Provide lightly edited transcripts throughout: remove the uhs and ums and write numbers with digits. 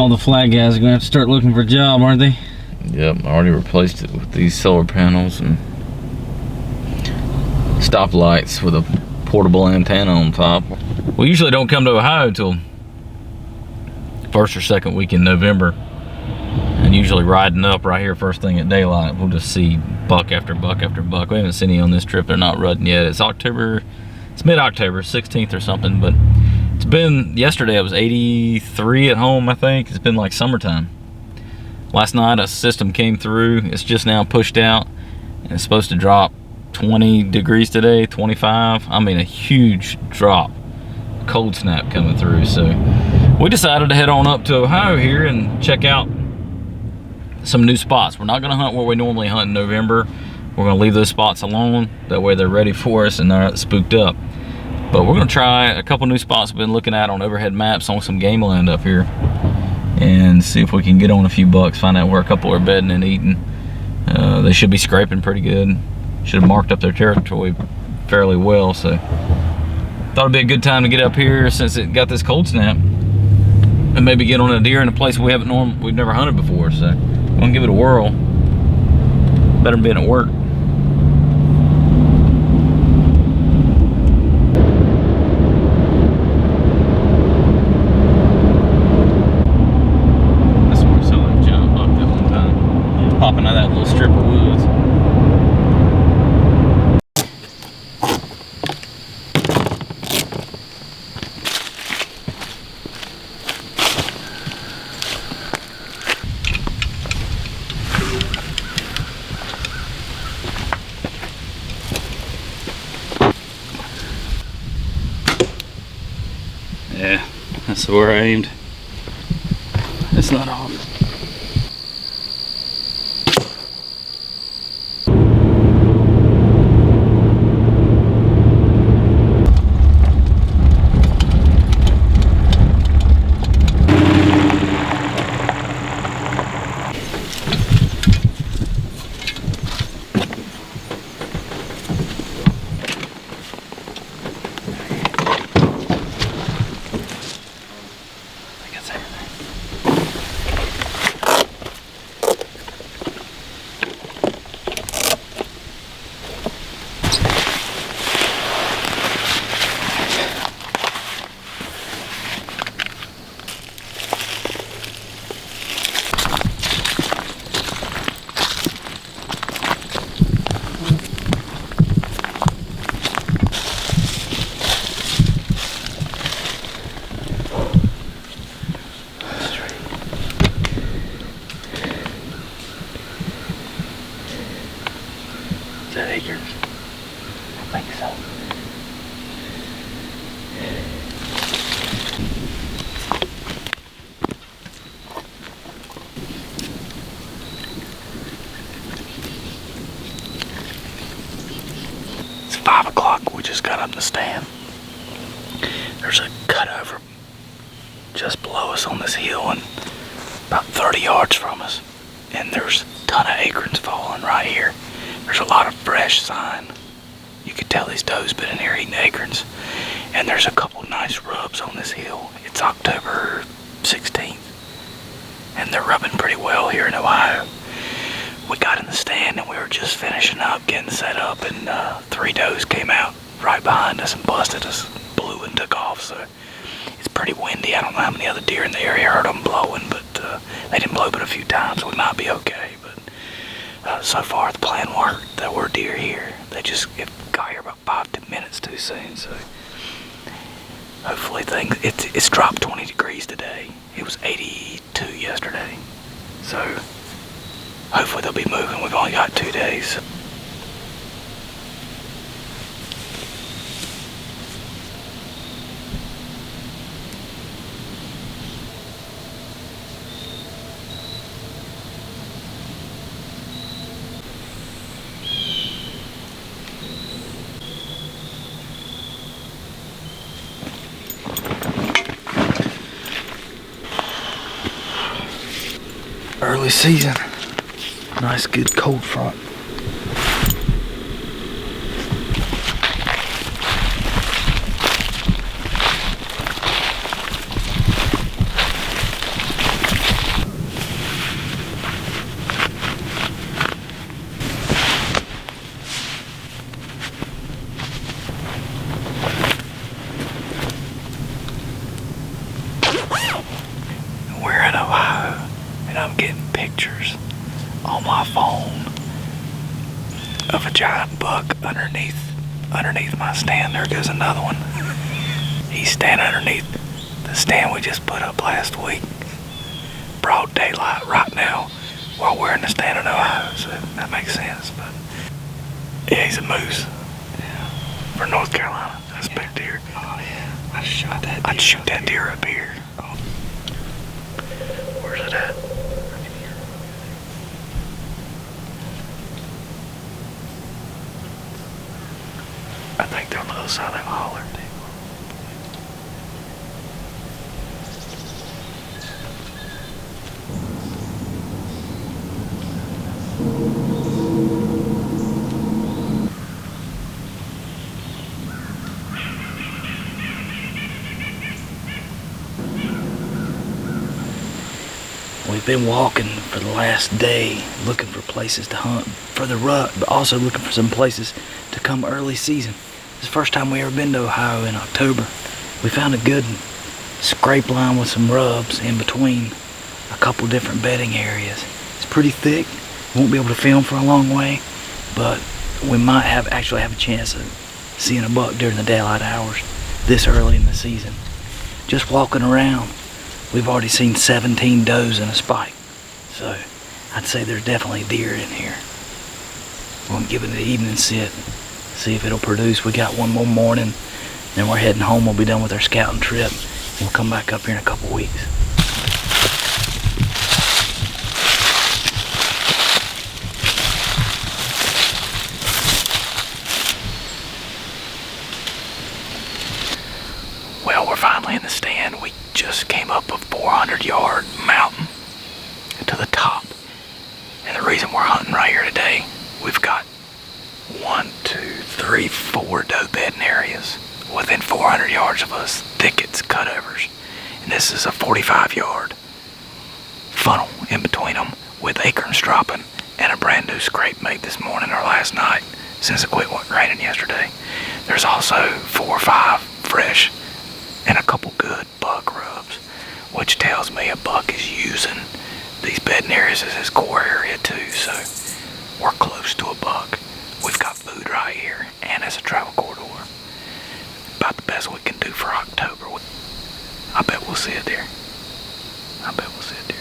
All the flag guys are gonna have to start looking for a job, aren't they? Yep, I already replaced it with these solar panels and stoplights with a portable antenna on top. We usually don't come to Ohio till first or second week in November, and usually riding up right here first thing at daylight, we'll just see buck after buck after buck. We haven't seen any on this trip. They're not rutting yet. It's mid-October, 16th or something, but it's been, yesterday it was 83 at home, I think. It's been like summertime. Last night a system came through. It's just now pushed out, and it's supposed to drop 20 degrees today, 25. I mean, a huge drop. Cold snap coming through. So we decided to head on up to Ohio here and check out some new spots. We're not going to hunt where we normally hunt in November. We're going to leave those spots alone. That way they're ready for us and they're not spooked up. But we're going to try a couple new spots we've been looking at on overhead maps on some game land up here, and see if we can get on a few bucks, find out where a couple are bedding and eating. They should be scraping pretty good. Should have marked up their territory fairly well, so thought it'd be a good time to get up here since it got this cold snap, and maybe get on a deer in a place we've never hunted before. So I'm gonna give it a whirl. Better than being at work. That's where I saw that giant buck that one time, popping out of that little strip of woods. Yeah, that's where I aimed. It's not off. Is that acres? I think so. It's 5 o'clock. We just got up in the stand. There's a cutover just below us on this hill and about 30 yards from us. And there's a ton of acorns falling right here. There's a lot of fresh sign. You can tell these does been in here eating acorns. And there's a couple nice rubs on this hill. It's October 16th. And they're rubbing pretty well here in Ohio. We got in the stand and we were just finishing up, getting set up, and 3 does came out right behind us and busted us, blew and took off. So it's pretty windy. I don't know how many other deer in the area heard them blowing, but they didn't blow but a few times. We might be okay. So far the plan worked. There were deer here. They just got here about 5 minutes too soon. So hopefully it's dropped 20 degrees today. It was 82 yesterday. So hopefully they'll be moving. We've only got 2 days. Early season. Nice good cold front. giant buck underneath my stand. There goes another one. He's standing underneath the stand we just put up last week. Broad daylight right now while we're in the stand in Ohio, so that makes sense. But yeah, he's a moose. Yeah. For North Carolina. That's a big deer. Oh yeah. I'd shoot that deer up here. Oh. Where's it at? I think they're on the other side of that holler. We've been walking for the last day, looking for places to hunt for the rut, but also looking for some places to come early season. It's the first time we ever been to Ohio in October. We found a good scrape line with some rubs in between a couple different bedding areas. It's pretty thick. Won't be able to film for a long way, but we might actually have a chance of seeing a buck during the daylight hours this early in the season. Just walking around, we've already seen 17 does and a spike. So I'd say there's definitely deer in here. We'll give it an evening sit, see if it'll produce. We got one more morning, then we're heading home. We'll be done with our scouting trip. We'll come back up here in a couple weeks. Well, we're finally in the stand. We just came up a 400-yard mountain to the top. And the reason we're hunting right here today, we've got 1, 2, 3, 4 doe bedding areas within 400 yards of us, thickets, cutovers. And this is a 45-yard funnel in between them with acorns dropping and a brand new scrape made this morning or last night since it quit raining yesterday. There's also 4 or 5 fresh and a couple good buck rubs, which tells me a buck is using these bedding areas as his core area too, so we're close to a buck. We've got food right here, and it's a travel corridor. About the best we can do for October. I bet we'll see a deer. I bet we'll see a deer.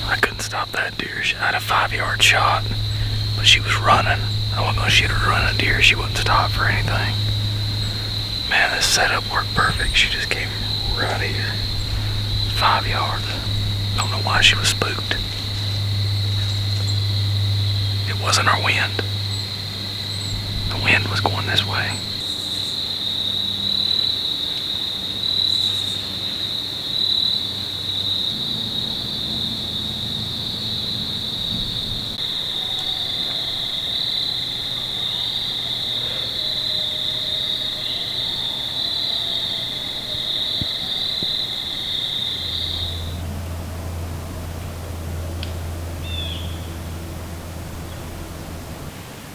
I couldn't stop that deer. She had a 5-yard shot, but she was running. I wasn't gonna shoot her running a deer. She wouldn't stop for anything. Man, this setup worked perfect. She just came right here. 5 yards. Don't know why she was spooked. It wasn't our wind. The wind was going this way.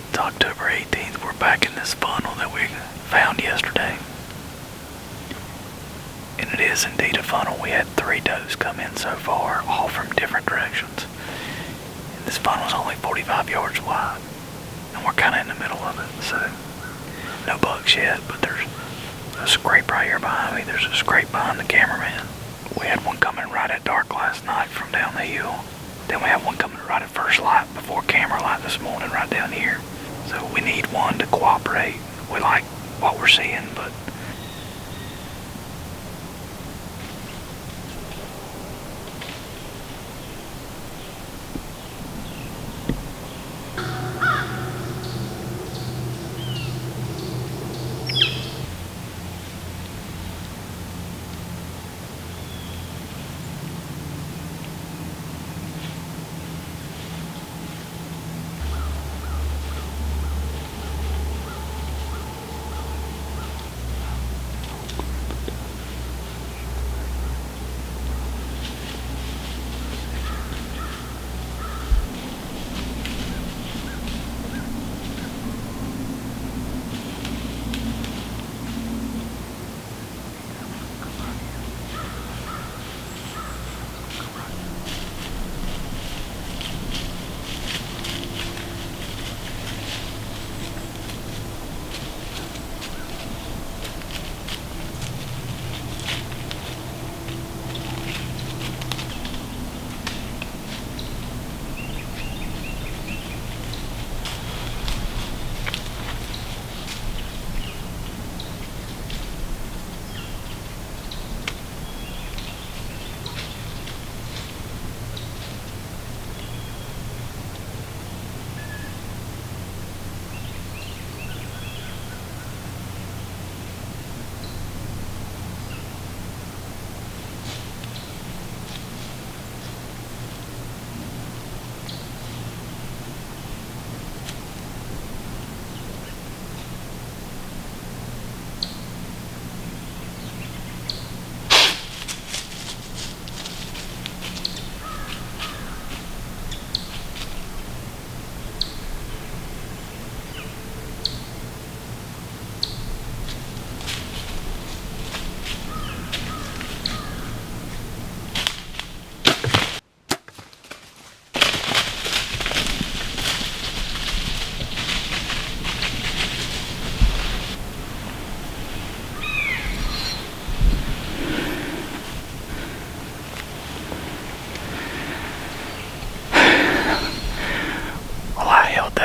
It's October 18th. We're back in this funnel that we found yesterday. And it is indeed a funnel. We had 3 does come in so far, all from different directions. And this funnel's only 45 yards wide. And we're kind of in the middle of it, so no bucks yet, but there's a scrape right here behind me. There's a scrape behind the cameraman. We had one coming right at dark last night from down the hill. Then we had one coming right at first light before camera light this morning right down here. So we need one to cooperate. We like what we're seeing, but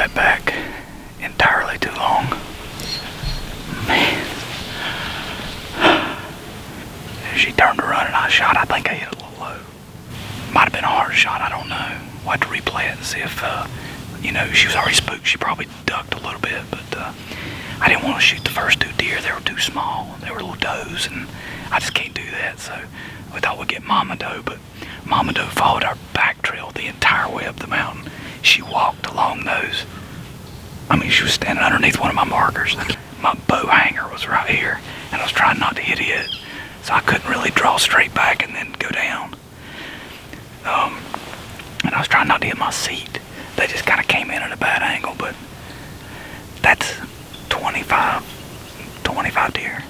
that back entirely too long. Man. She turned to run and I shot. I think I hit a little low. Might have been a hard shot, I don't know. We'll have to replay it and see if, she was already spooked. She probably ducked a little bit, but I didn't want to shoot the first 2 deer. They were too small. They were little does, and I just can't do that. So we thought we'd get Mama Doe, but Mama Doe followed our back trail the entire way up the mountain. She walked along those. She was standing underneath one of my markers. My bow hanger was right here, and I was trying not to hit it, so I couldn't really draw straight back and then go down. And I was trying not to hit my seat. They just kind of came in at a bad angle, but that's 25 deer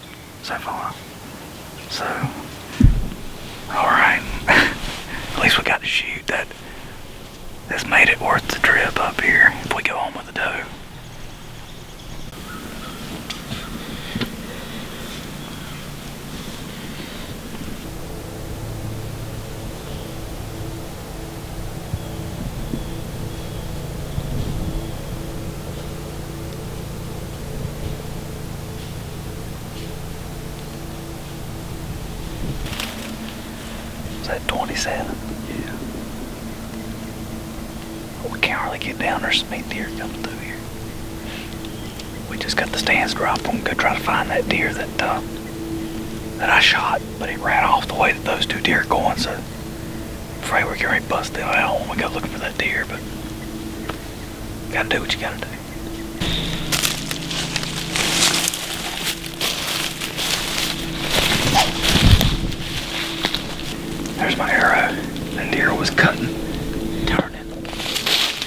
so far. So, alright. At least we got to shoot. That's made it worth the trip up here if we go home with the doe. At 27. Yeah. We can't really get down. There's some 8 deer coming through here. We just got the stands dropped. I'm gonna go try to find that deer that I shot, but it ran off the way that those 2 deer are going. So I'm afraid we're getting ready to bust them out when we go looking for that deer. But you gotta do what you gotta do. There's my arrow. That deer was cutting, turning.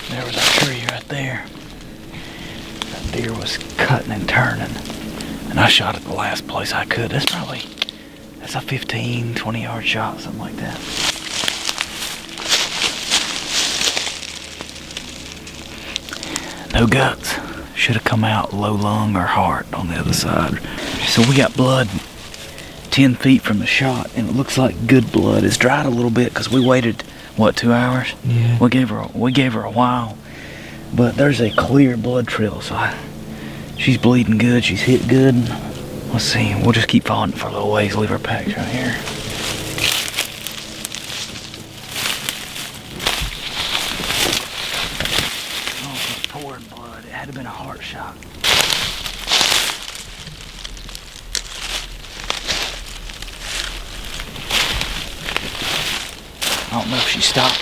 There was our tree right there. That deer was cutting and turning. And I shot it the last place I could. That's a 15, 20 yard shot, something like that. No guts. Should have come out low lung or heart on the other side. So we got blood 10 feet from the shot, and it looks like good blood. It's dried a little bit because we waited, what, 2 hours? Yeah. We gave her a while, but there's a clear blood trail, so she's bleeding good. She's hit good. Let's see. We'll just keep following for a little ways. Leave our packs right here. Oh, it's pouring blood. It had to have been a heart shot. I don't know if she stopped.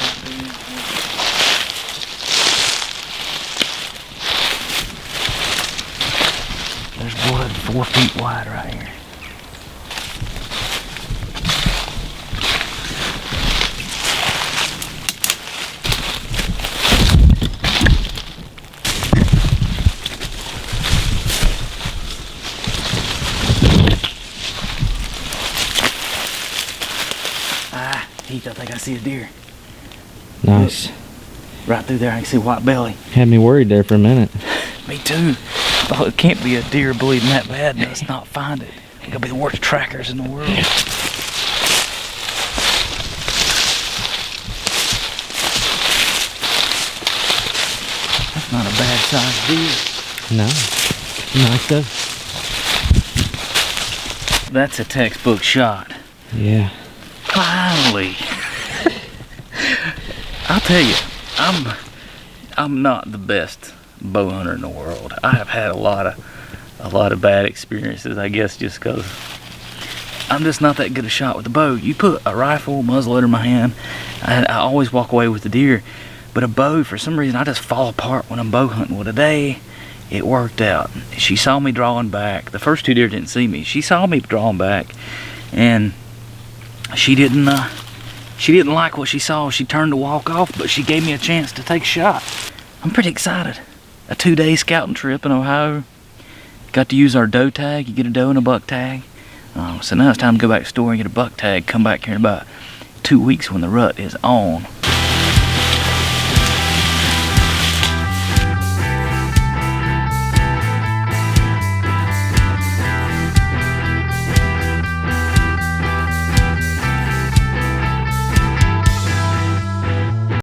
There's blood 4 feet wide right here. Heath, I think I see a deer. Nice. Right through there, I can see white belly. Had me worried there for a minute. Me too. Oh, it can't be a deer bleeding that bad. Let's not find it. We're gonna be the worst trackers in the world. That's not a bad sized deer. No. Nice though. That's a textbook shot. Yeah. Finally. I'll tell you, I'm not the best bow hunter in the world. I have had a lot of bad experiences, I guess, just because I'm just not that good a shot with a bow. You put a rifle muzzleloader in my hand, and I always walk away with the deer. But a bow, for some reason, I just fall apart when I'm bow hunting. Well, today, it worked out. She saw me drawing back. The first 2 deer didn't see me. She saw me drawing back, and she didn't like what she saw. She turned to walk off, but she gave me a chance to take a shot. I'm pretty excited. A 2-day scouting trip in Ohio. Got to use our doe tag. You get a doe and a buck tag. So now it's time to go back to the store and get a buck tag. Come back here in about 2 weeks when the rut is on.